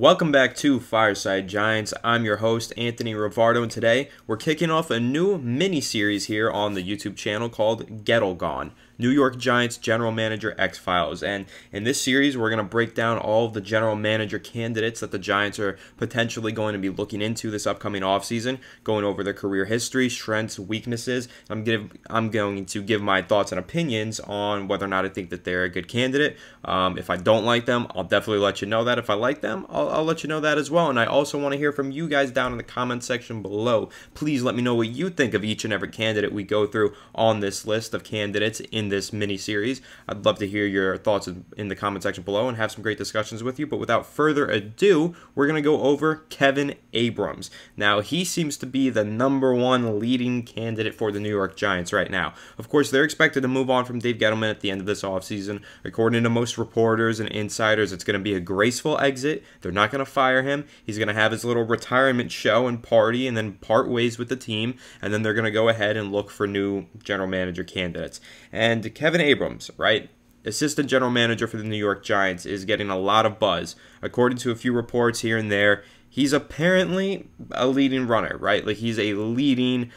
Welcome back to Fireside Giants. I'm your host, Anthony Rivardo, and today we're kicking off a new mini-series here on the YouTube channel called GettleGone, New York Giants General Manager X-Files. And in this series, we're going to break down all of the general manager candidates that the Giants are potentially going to be looking into this upcoming offseason, going over their career history, strengths, weaknesses. I'm going to give my thoughts and opinions on whether or not I think that they're a good candidate. If I don't like them, I'll definitely let you know that. If I like them, I'll let you know that as well. And I also want to hear from you guys down in the comment section below. Please let me know what you think of each and every candidate we go through on this list of candidates in this mini-series. I'd love to hear your thoughts in the comment section below and have some great discussions with you. But without further ado, we're going to go over Kevin Abrams. Now, he seems to be the #1 leading candidate for the New York Giants right now. Of course, they're expected to move on from Dave Gettleman at the end of this offseason. According to most reporters and insiders, it's going to be a graceful exit. They're not going to fire him. He's going to have his little retirement show and party and then part ways with the team, and then they're going to go ahead and look for new general manager candidates. And Kevin Abrams, right, assistant general manager for the New York Giants, is getting a lot of buzz. According to a few reports here and there, he's apparently a leading runner, right? Like, he's a leading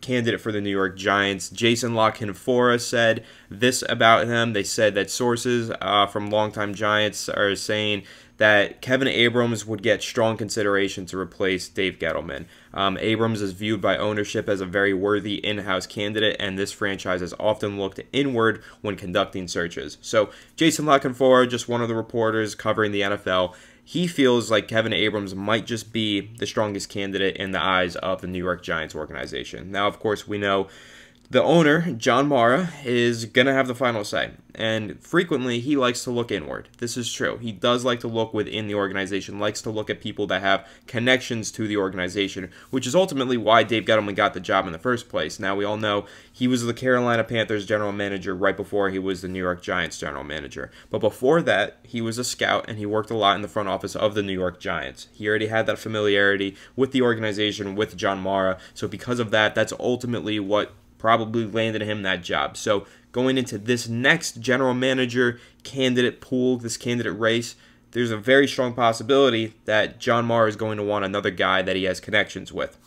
candidate for the New York Giants. Jason La Canfora said this about him. They said that sources from longtime Giants are saying that Kevin Abrams would get strong consideration to replace Dave Gettleman. Abrams is viewed by ownership as a very worthy in-house candidate, and this franchise has often looked inward when conducting searches. So Jason La Canfora, just one of the reporters covering the NFL, he feels like Kevin Abrams might just be the strongest candidate in the eyes of the New York Giants organization. Now, of course, we know the owner, John Mara, is going to have the final say, and frequently he likes to look inward. This is true. He does like to look within the organization, likes to look at people that have connections to the organization, which is ultimately why Dave Gettleman got the job in the first place. Now, we all know he was the Carolina Panthers general manager right before he was the New York Giants general manager. But before that, he was a scout, and he worked a lot in the front office of the New York Giants. He already had that familiarity with the organization, with John Mara, so because of that, that's ultimately what probably landed him that job. So going into this next general manager candidate pool, this candidate race, there's a very strong possibility that John Mara is going to want another guy that he has connections with.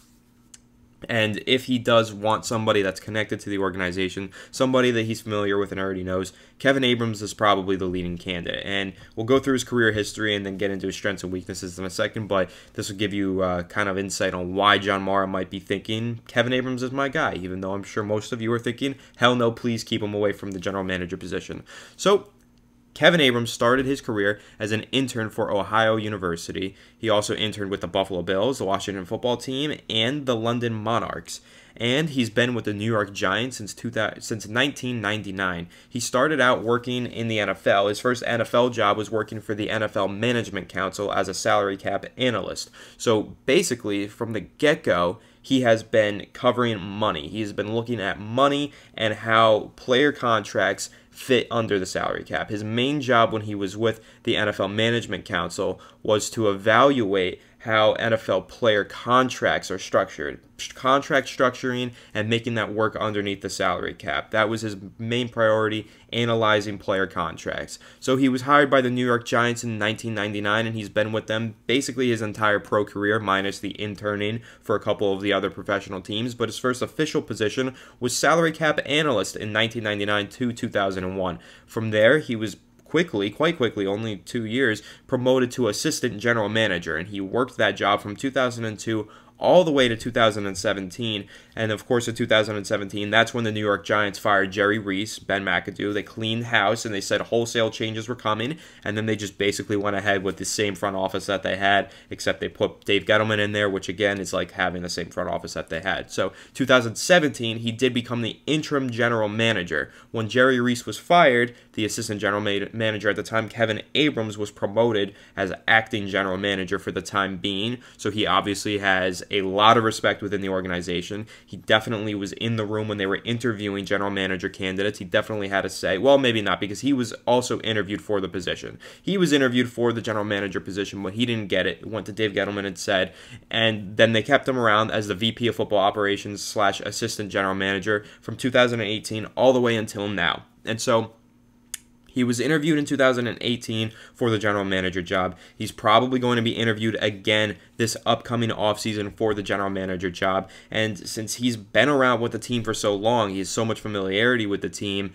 And if he does want somebody that's connected to the organization, somebody that he's familiar with and already knows, Kevin Abrams is probably the leading candidate. And we'll go through his career history and then get into his strengths and weaknesses in a second, but this will give you kind of insight on why John Mara might be thinking Kevin Abrams is my guy, even though I'm sure most of you are thinking, hell no, please keep him away from the general manager position. So Kevin Abrams started his career as an intern for Ohio University. He also interned with the Buffalo Bills, the Washington football team, and the London Monarchs. And he's been with the New York Giants since 1999. He started out working in the NFL. His first NFL job was working for the NFL Management Council as a salary cap analyst. So basically, from the get-go, he has been covering money. He has been looking at money and how player contracts fit under the salary cap. His main job when he was with the NFL Management Council was to evaluate how NFL player contracts are structured, contract structuring, and making that work underneath the salary cap. That was his main priority, analyzing player contracts. So he was hired by the New York Giants in 1999, and he's been with them basically his entire pro career, minus the interning for a couple of the other professional teams. But his first official position was salary cap analyst in 1999 to 2001. From there, he was quite quickly, only 2 years, promoted to assistant general manager, and he worked that job from 2002 all the way to 2017. And of course, in 2017, that's when the New York Giants fired Jerry Reese, Ben McAdoo. They cleaned house and they said wholesale changes were coming. And then they just basically went ahead with the same front office that they had, except they put Dave Gettleman in there, which again is like having the same front office that they had. So 2017, he did become the interim general manager. When Jerry Reese was fired, the assistant general manager at the time, Kevin Abrams, was promoted as acting general manager for the time being. So he obviously has a lot of respect within the organization. He definitely was in the room when they were interviewing general manager candidates. He definitely had a say. Well, maybe not, because he was also interviewed for the position. He was interviewed for the general manager position, but he didn't get it. Went to Dave Gettleman and said, and then they kept him around as the VP of football operations / assistant general manager from 2018 all the way until now. And so He was interviewed in 2018 for the general manager job. He's probably going to be interviewed again this upcoming offseason for the general manager job. And since he's been around with the team for so long, he has so much familiarity with the team,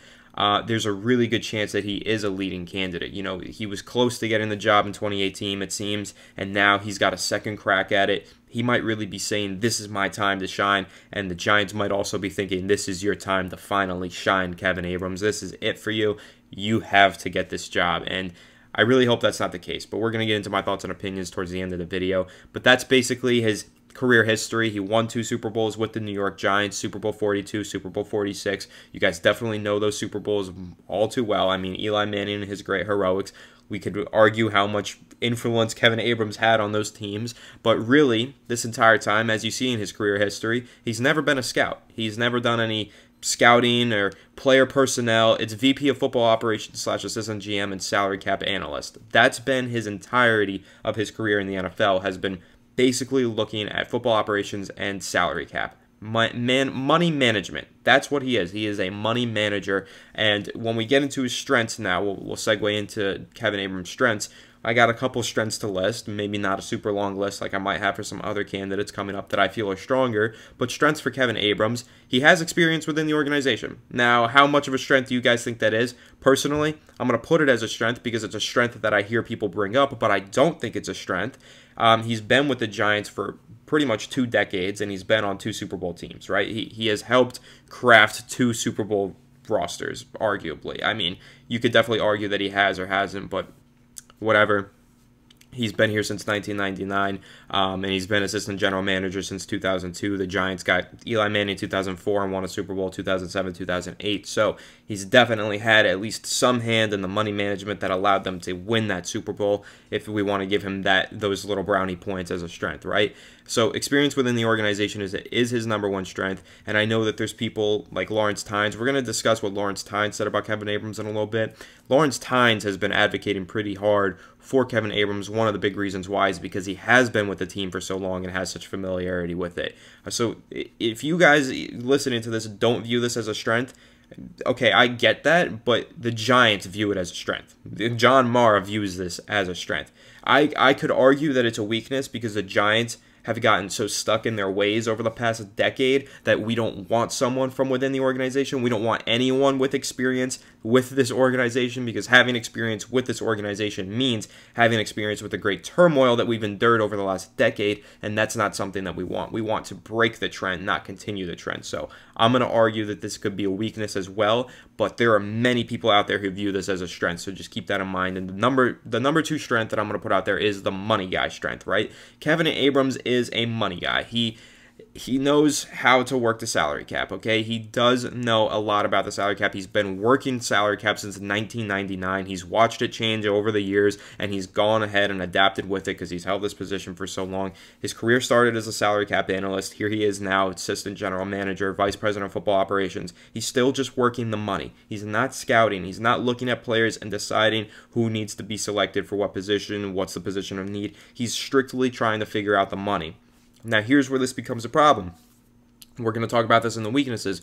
there's a really good chance that he is a leading candidate. You know, he was close to getting the job in 2018, it seems, and now he's got a second crack at it. He might really be saying, this is my time to shine, and the Giants might also be thinking, this is your time to finally shine, Kevin Abrams. This is it for you. You have to get this job, and I really hope that's not the case, but we're going to get into my thoughts and opinions towards the end of the video. But that's basically his career history. He won 2 Super Bowls with the New York Giants, Super Bowl 42, Super Bowl 46. You guys definitely know those Super Bowls all too well. I mean, Eli Manning and his great heroics. We could argue how much influence Kevin Abrams had on those teams, but really, this entire time, as you see in his career history, he's never been a scout. He's never done any scouting or player personnel. It's VP of football operations / assistant GM and salary cap analyst. That's been his entirety of his career in the NFL, has been basically looking at football operations and salary cap. Money management. That's what he is. He is a money manager. And when we get into his strengths now, we'll segue into Kevin Abrams' strengths. I got a couple strengths to list, maybe not a super long list like I might have for some other candidates coming up that I feel are stronger, but strengths for Kevin Abrams, he has experience within the organization. Now, how much of a strength do you guys think that is? Personally, I'm going to put it as a strength because it's a strength that I hear people bring up, but I don't think it's a strength. He's been with the Giants for pretty much 2 decades, and he's been on 2 Super Bowl teams, right? He has helped craft 2 Super Bowl rosters, arguably. I mean, you could definitely argue that he has or hasn't, but whatever. He's been here since 1999, and he's been assistant general manager since 2002. The Giants got Eli Manning in 2004 and won a Super Bowl 2007, 2008. So he's definitely had at least some hand in the money management that allowed them to win that Super Bowl, if we want to give him those little brownie points as a strength, right? So experience within the organization is his number 1 strength, and I know that there's people like Lawrence Tynes. We're going to discuss what Lawrence Tynes said about Kevin Abrams in a little bit. Lawrence Tynes has been advocating pretty hard for Kevin Abrams. One of the big reasons why is because he has been with the team for so long and has such familiarity with it. So if you guys listening to this don't view this as a strength, okay, I get that, but the Giants view it as a strength. John Mara views this as a strength. I could argue that it's a weakness because the Giants have gotten so stuck in their ways over the past decade that we don't want someone from within the organization. We don't want anyone with experience with this organization, because having experience with this organization means having experience with the great turmoil that we've endured over the last decade, and that's not something that we want. We want to break the trend, not continue the trend. So I'm going to argue that this could be a weakness as well, but there are many people out there who view this as a strength, so just keep that in mind. And the number 2 strength that I'm going to put out there is the money guy strength, right? Kevin Abrams is a money guy. He knows how to work the salary cap, okay? He does know a lot about the salary cap. He's been working salary cap since 1999. He's watched it change over the years, and he's gone ahead and adapted with it because he's held this position for so long. His career started as a salary cap analyst. Here he is now, assistant general manager, vice president of football operations. He's still just working the money. He's not scouting. He's not looking at players and deciding who needs to be selected for what position, what's the position of need. He's strictly trying to figure out the money. Now, here's where this becomes a problem. We're going to talk about this in the weaknesses,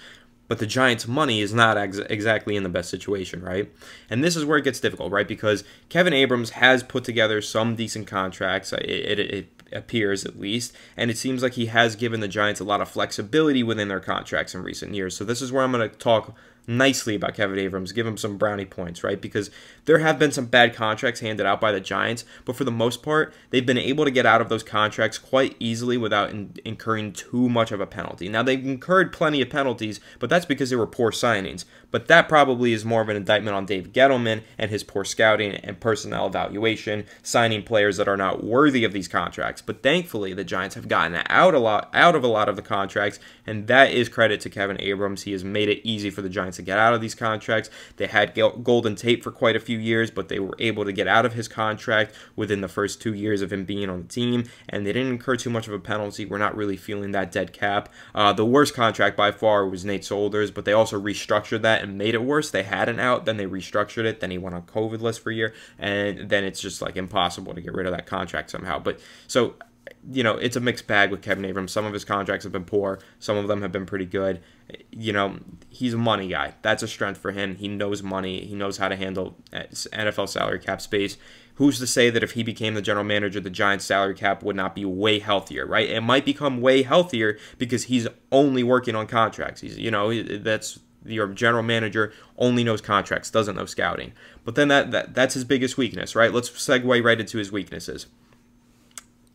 but the Giants' money is not exactly in the best situation, right? And this is where it gets difficult, right? Because Kevin Abrams has put together some decent contracts, it appears at least, and it seems like he has given the Giants a lot of flexibility within their contracts in recent years. So this is where I'm going to talk nicely about Kevin Abrams, give him some brownie points, right? Because there have been some bad contracts handed out by the Giants, but for the most part, they've been able to get out of those contracts quite easily without incurring too much of a penalty. Now, they've incurred plenty of penalties, but that's because they were poor signings. But that probably is more of an indictment on Dave Gettleman and his poor scouting and personnel evaluation, signing players that are not worthy of these contracts. But thankfully, the Giants have gotten out of a lot of the contracts, and that is credit to Kevin Abrams. He has made it easy for the Giants to get out of these contracts. They had golden tape for quite a few years, but they were able to get out of his contract within the first 2 years of him being on the team, and they didn't incur too much of a penalty. We're not really feeling that dead cap. The worst contract by far was Nate Solder's, but they also restructured that and made it worse. They had an out, then they restructured it, then he went on COVID list for a year, and then it's just like impossible to get rid of that contract somehow. But so it's a mixed bag with Kevin Abrams. Some of his contracts have been poor. Some of them have been pretty good. He's a money guy. That's a strength for him. He knows money. He knows how to handle NFL salary cap space. Who's to say that if he became the general manager, the Giants' salary cap would not be way healthier, right? It might become way healthier because he's only working on contracts. That's your general manager only knows contracts, doesn't know scouting. But then that's his biggest weakness, right? Let's segue right into his weaknesses.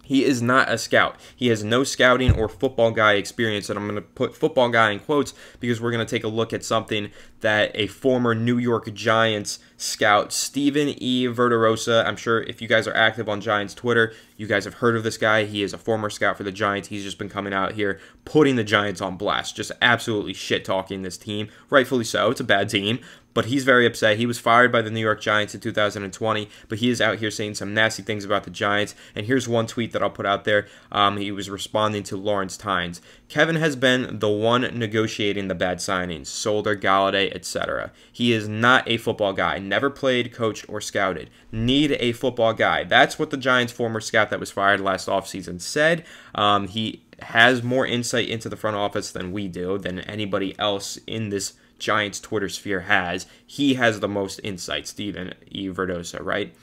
He is not a scout. He has no scouting or football guy experience, and I'm going to put football guy in quotes because we're going to take a look at something that a former New York Giants scout, Stephen E. Verderosa, I'm sure if you guys are active on Giants Twitter, you guys have heard of this guy. He is a former scout for the Giants. He's just been coming out here putting the Giants on blast, just absolutely shit-talking this team. Rightfully so. It's a bad team. But he's very upset. He was fired by the New York Giants in 2020, but he is out here saying some nasty things about the Giants. And here's one tweet that I'll put out there. He was responding to Lawrence Tynes. Kevin has been the one negotiating the bad signings, Solder, Galladay, etc. He is not a football guy. Never played, coached, or scouted. Need a football guy. That's what the Giants' former scout that was fired last offseason said. He has more insight into the front office than we do, than anybody else in this Giants Twitter sphere has. He has the most insight, Stephen E. Verderosa, right?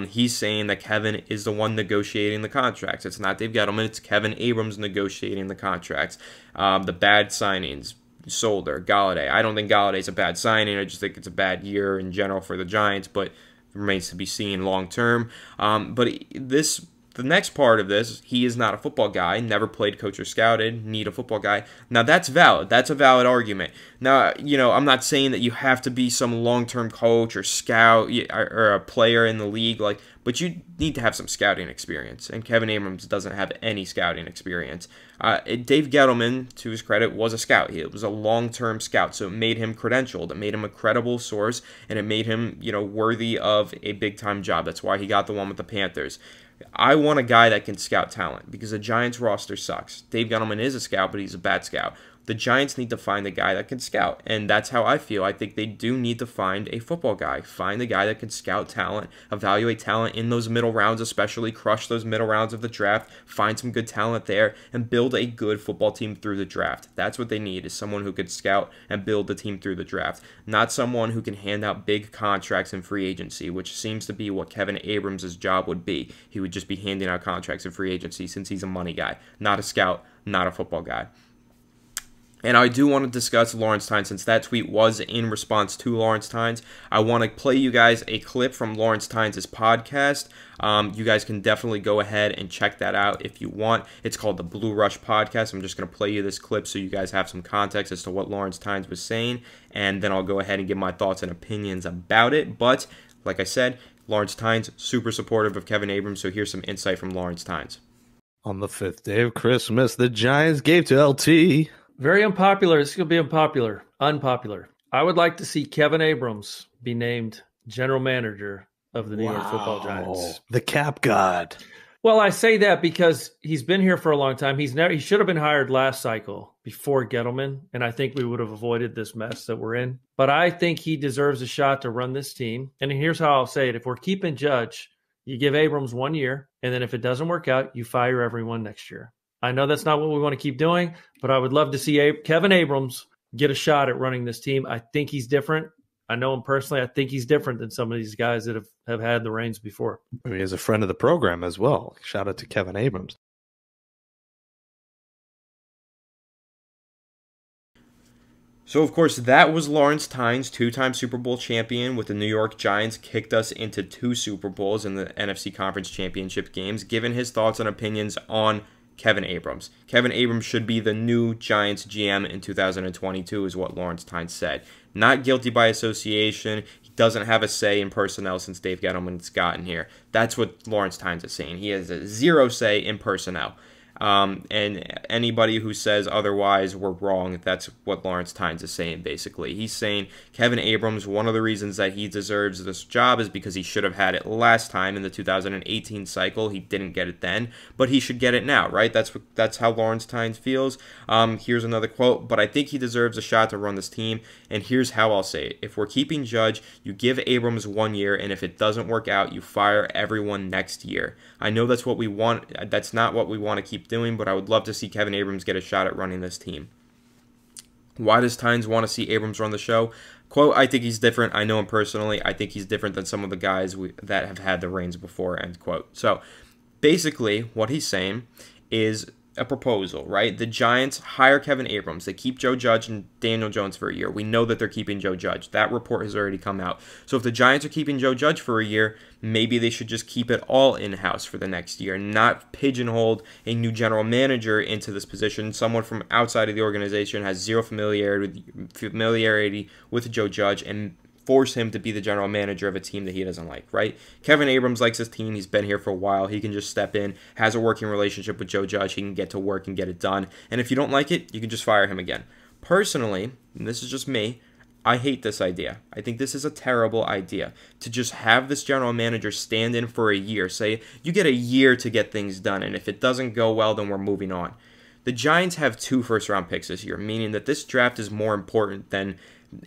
He's saying that Kevin is the one negotiating the contracts. It's not Dave Gettleman, it's Kevin Abrams negotiating the contracts. The bad signings, Solder, Galladay. I don't think Galladay's a bad signing. I just think it's a bad year in general for the Giants, but it remains to be seen long term. The next part of this, he is not a football guy, never played, coach, or scouted, need a football guy. Now, that's valid. That's a valid argument. Now, I'm not saying that you have to be some long-term coach or scout or a player in the league, but you need to have some scouting experience, and Kevin Abrams doesn't have any scouting experience. Dave Gettleman, to his credit, was a scout. He was a long-term scout, so it made him credentialed. It made him a credible source, and it made him, worthy of a big-time job. That's why he got the one with the Panthers. I want a guy that can scout talent because the Giants roster sucks. Dave Gettleman is a scout, but he's a bad scout. The Giants need to find a guy that can scout, and that's how I feel. I think they do need to find a football guy. Find a guy that can scout talent, evaluate talent in those middle rounds, especially crush those middle rounds of the draft, find some good talent there, and build a good football team through the draft. That's what they need, is someone who could scout and build the team through the draft, not someone who can hand out big contracts in free agency, which seems to be what Kevin Abrams' job would be. He would just be handing out contracts in free agency since he's a money guy, not a scout, not a football guy. And I do want to discuss Lawrence Tynes, since that tweet was in response to Lawrence Tynes. I want to play you guys a clip from Lawrence Tynes' podcast. You guys can definitely go ahead and check that out if you want. It's called the Blue Rush Podcast. I'm just going to play you this clip so you guys have some context as to what Lawrence Tynes was saying, and then I'll go ahead and give my thoughts and opinions about it. But, like I said, Lawrence Tynes, super supportive of Kevin Abrams, so here's some insight from Lawrence Tynes. On the 5th day of Christmas, the Giants gave to LT. Very unpopular. It's going to be unpopular. I would like to see Kevin Abrams be named general manager of the New York Football Giants. The cap god. Well, I say that because he's been here for a long time. He should have been hired last cycle before Gettleman, and I think we would have avoided this mess that we're in. But I think he deserves a shot to run this team. And here's how I'll say it. If we're keeping Judge, you give Abrams 1 year, and then if it doesn't work out, you fire everyone next year. I know that's not what we want to keep doing, but I would love to see Kevin Abrams get a shot at running this team. I think he's different. I know him personally. I think he's different than some of these guys that have had the reins before. I mean, he's a friend of the program as well. Shout out to Kevin Abrams. So, of course, that was Lawrence Tynes, two-time Super Bowl champion with the New York Giants, kicked us into 2 Super Bowls in the NFC Conference Championship games, given his thoughts and opinions on Kevin Abrams. Kevin Abrams should be the new Giants GM in 2022 is what Lawrence Tynes said. Not guilty by association. He doesn't have a say in personnel since Dave Gettleman's gotten here. That's what Lawrence Tynes is saying. He has a 0 say in personnel. And anybody who says otherwise, we're wrong. That's what Lawrence Tynes is saying, basically. He's saying Kevin Abrams, one of the reasons that he deserves this job is because he should have had it last time in the 2018 cycle. He didn't get it then, but he should get it now, right? That's how Lawrence Tynes feels. Here's another quote, but I think he deserves a shot to run this team, and here's how I'll say it. If we're keeping Judge, you give Abrams 1 year, and if it doesn't work out, you fire everyone next year. I know that's what we want. That's not what we want to keep doing, but I would love to see Kevin Abrams get a shot at running this team. Why does Tynes want to see Abrams run the show? Quote, I think he's different. I know him personally. I think he's different than some of the guys that have had the reins before, end quote. So basically what he's saying is a proposal, right? The Giants hire Kevin Abrams. They keep Joe Judge and Daniel Jones for a year. We know that they're keeping Joe Judge. That report has already come out. So if the Giants are keeping Joe Judge for a year, maybe they should just keep it all in-house for the next year, not pigeonhole a new general manager into this position. Someone from outside of the organization has zero familiarity with Joe Judge and force him to be the general manager of a team that he doesn't like, right? Kevin Abrams likes his team. He's been here for a while. He can just step in, has a working relationship with Joe Judge. He can get to work and get it done. And if you don't like it, you can just fire him again. Personally, and this is just me, I hate this idea. I think this is a terrible idea to just have this general manager stand in for a year. Say, you get a year to get things done, and if it doesn't go well, then we're moving on. The Giants have 2 first-round picks this year, meaning that this draft is more important than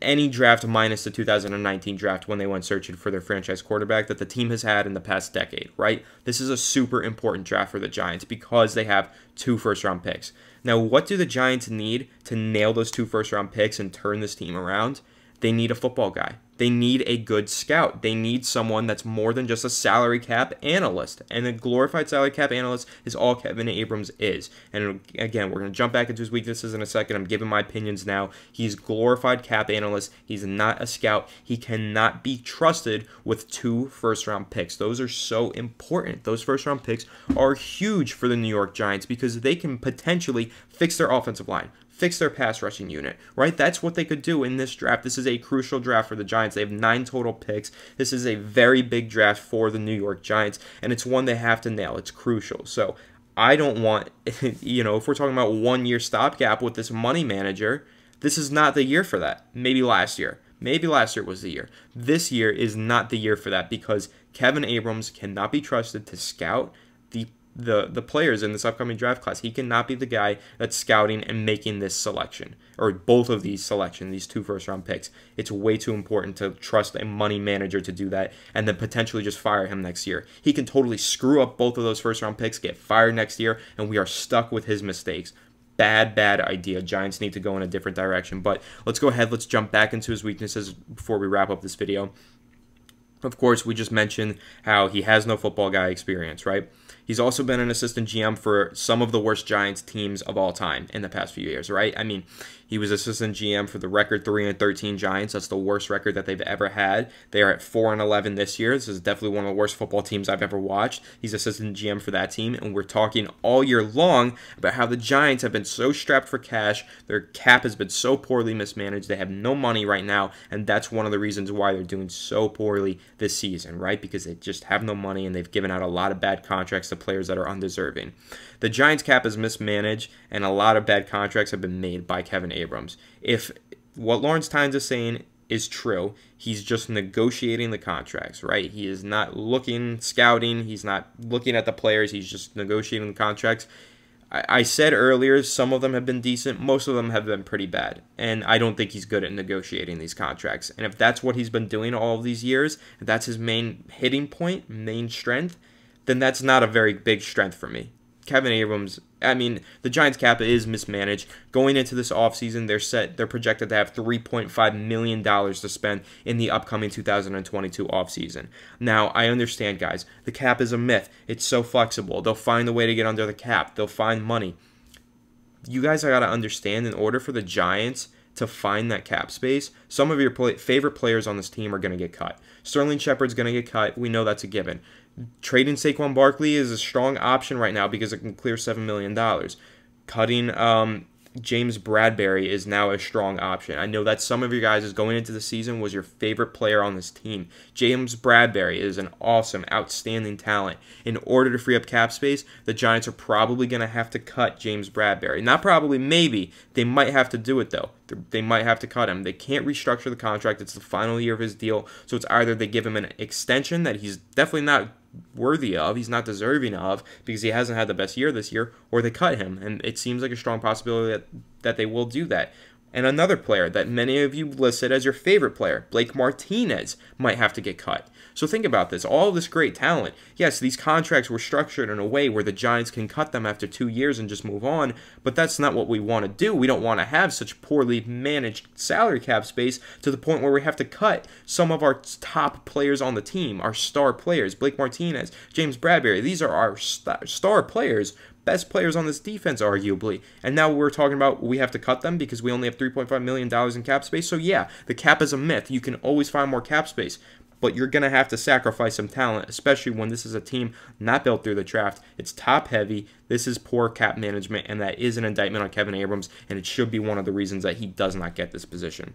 any draft minus the 2019 draft when they went searching for their franchise quarterback that the team has had in the past decade, right? This is a super important draft for the Giants because they have 2 first-round picks. Now, what do the Giants need to nail those 2 first-round picks and turn this team around? They need a football guy. They need a good scout. They need someone that's more than just a salary cap analyst. And a glorified salary cap analyst is all Kevin Abrams is. And again, we're going to jump back into his weaknesses in a second. I'm giving my opinions now. He's glorified cap analyst. He's not a scout. He cannot be trusted with 2 first-round picks. Those are so important. Those first-round picks are huge for the New York Giants because they can potentially fix their offensive line, fix their pass rushing unit, right? That's what they could do in this draft. This is a crucial draft for the Giants. They have 9 total picks. This is a very big draft for the New York Giants, and it's one they have to nail. It's crucial. So I don't want, if we're talking about 1 year stopgap with this money manager, this is not the year for that. Maybe last year. Maybe last year was the year. This year is not the year for that because Kevin Abrams cannot be trusted to scout the players in this upcoming draft class. He cannot be the guy that's scouting and making this selection, or both of these selections, these 2 first-round picks. It's way too important to trust a money manager to do that and then potentially just fire him next year. He can totally screw up both of those first-round picks, get fired next year, and we are stuck with his mistakes. Bad idea. Giants need to go in a different direction. But let's go ahead. Let's jump back into his weaknesses before we wrap up this video. Of course, we just mentioned how he has no football guy experience, right? He's also been an assistant GM for some of the worst Giants teams of all time in the past few years, right? I mean, he was assistant GM for the record 3-13 Giants. That's the worst record that they've ever had. They are at 4-11 this year. This is definitely one of the worst football teams I've ever watched. He's assistant GM for that team, and we're talking all year long about how the Giants have been so strapped for cash. Their cap has been so poorly mismanaged. They have no money right now, and that's one of the reasons why they're doing so poorly this season, right? Because they just have no money, and they've given out a lot of bad contracts to players that are undeserving. The Giants cap is mismanaged, and a lot of bad contracts have been made by Kevin Abrams. If what Lawrence Tynes is saying is true, he's just negotiating the contracts, right? He is not scouting, he's not looking at the players, he's just negotiating the contracts. I said earlier, some of them have been decent, most of them have been pretty bad, and I don't think he's good at negotiating these contracts. And if that's what he's been doing all of these years, if that's his main hitting point, main strength, then that's not a very big strength for me. Kevin Abrams, I mean, the Giants cap is mismanaged. Going into this offseason, they're projected to have $3.5 million to spend in the upcoming 2022 offseason. Now, I understand, guys, the cap is a myth. It's so flexible. They'll find a way to get under the cap. They'll find money. You guys got to understand, in order for the Giants to find that cap space, some of your favorite players on this team are going to get cut. Sterling Shepard's going to get cut. We know that's a given. Trading Saquon Barkley is a strong option right now because it can clear $7 million. Cutting James Bradberry is now a strong option. I know that some of you guys going into the season was your favorite player on this team. James Bradberry is an awesome, outstanding talent. In order to free up cap space, the Giants are probably going to have to cut James Bradberry. Not probably, maybe. They might have to do it, though. They might have to cut him. They can't restructure the contract. It's the final year of his deal, so it's either they give him an extension that he's definitely not worthy of, he's not deserving of, because he hasn't had the best year this year, or they cut him, and it seems like a strong possibility that they will do that. And another player that many of you listed as your favorite player, Blake Martinez, might have to get cut. So think about this, all this great talent. Yes, these contracts were structured in a way where the Giants can cut them after 2 years and just move on, but that's not what we want to do. We don't want to have such poorly managed salary cap space to the point where we have to cut some of our top players on the team, our star players. Blake Martinez, James Bradberry, these are our star players, best players on this defense, arguably. And now we're talking about we have to cut them because we only have $3.5 million in cap space. So yeah, the cap is a myth. You can always find more cap space, but you're going to have to sacrifice some talent, especially when this is a team not built through the draft. It's top heavy. This is poor cap management, and that is an indictment on Kevin Abrams, and it should be one of the reasons that he does not get this position.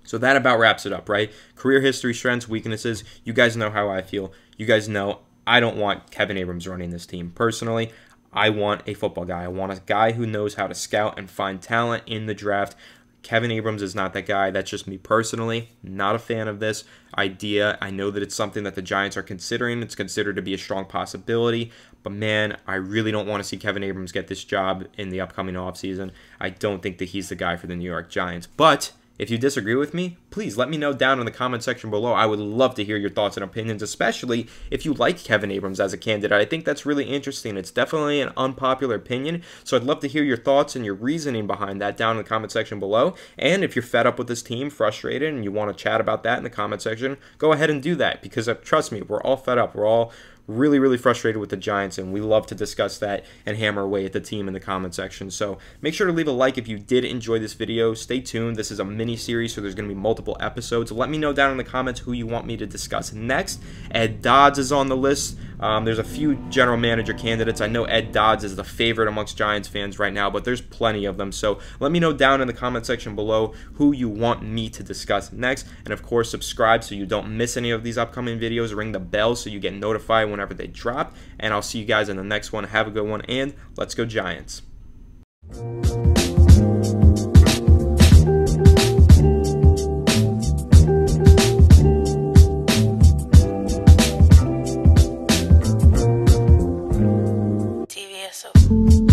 So that about wraps it up, right? Career history, strengths, weaknesses. You guys know how I feel. You guys know I don't want Kevin Abrams running this team. Personally, I want a football guy. I want a guy who knows how to scout and find talent in the draft. Kevin Abrams is not that guy. That's just me personally. Not a fan of this idea. I know that it's something that the Giants are considering. It's considered to be a strong possibility. But man, I really don't want to see Kevin Abrams get this job in the upcoming offseason. I don't think that he's the guy for the New York Giants. But if you disagree with me, please let me know down in the comment section below. I would love to hear your thoughts and opinions, especially if you like Kevin Abrams as a candidate. I think that's really interesting. It's definitely an unpopular opinion, so I'd love to hear your thoughts and your reasoning behind that down in the comment section below. And if you're fed up with this team, frustrated, and you want to chat about that in the comment section, go ahead and do that, because trust me, we're all fed up. We're all really, really frustrated with the Giants, and we love to discuss that and hammer away at the team in the comment section. So make sure to leave a like if you did enjoy this video. Stay tuned. This is a mini-series, so there's going to be multiple episodes. Let me know down in the comments who you want me to discuss next. Ed Dodds is on the list. There's a few general manager candidates. I know Ed Dodds is the favorite amongst Giants fans right now, but there's plenty of them. So let me know down in the comment section below who you want me to discuss next. And of course, subscribe so you don't miss any of these upcoming videos. Ring the bell so you get notified whenever they drop. And I'll see you guys in the next one. Have a good one, and let's go Giants. TVSO.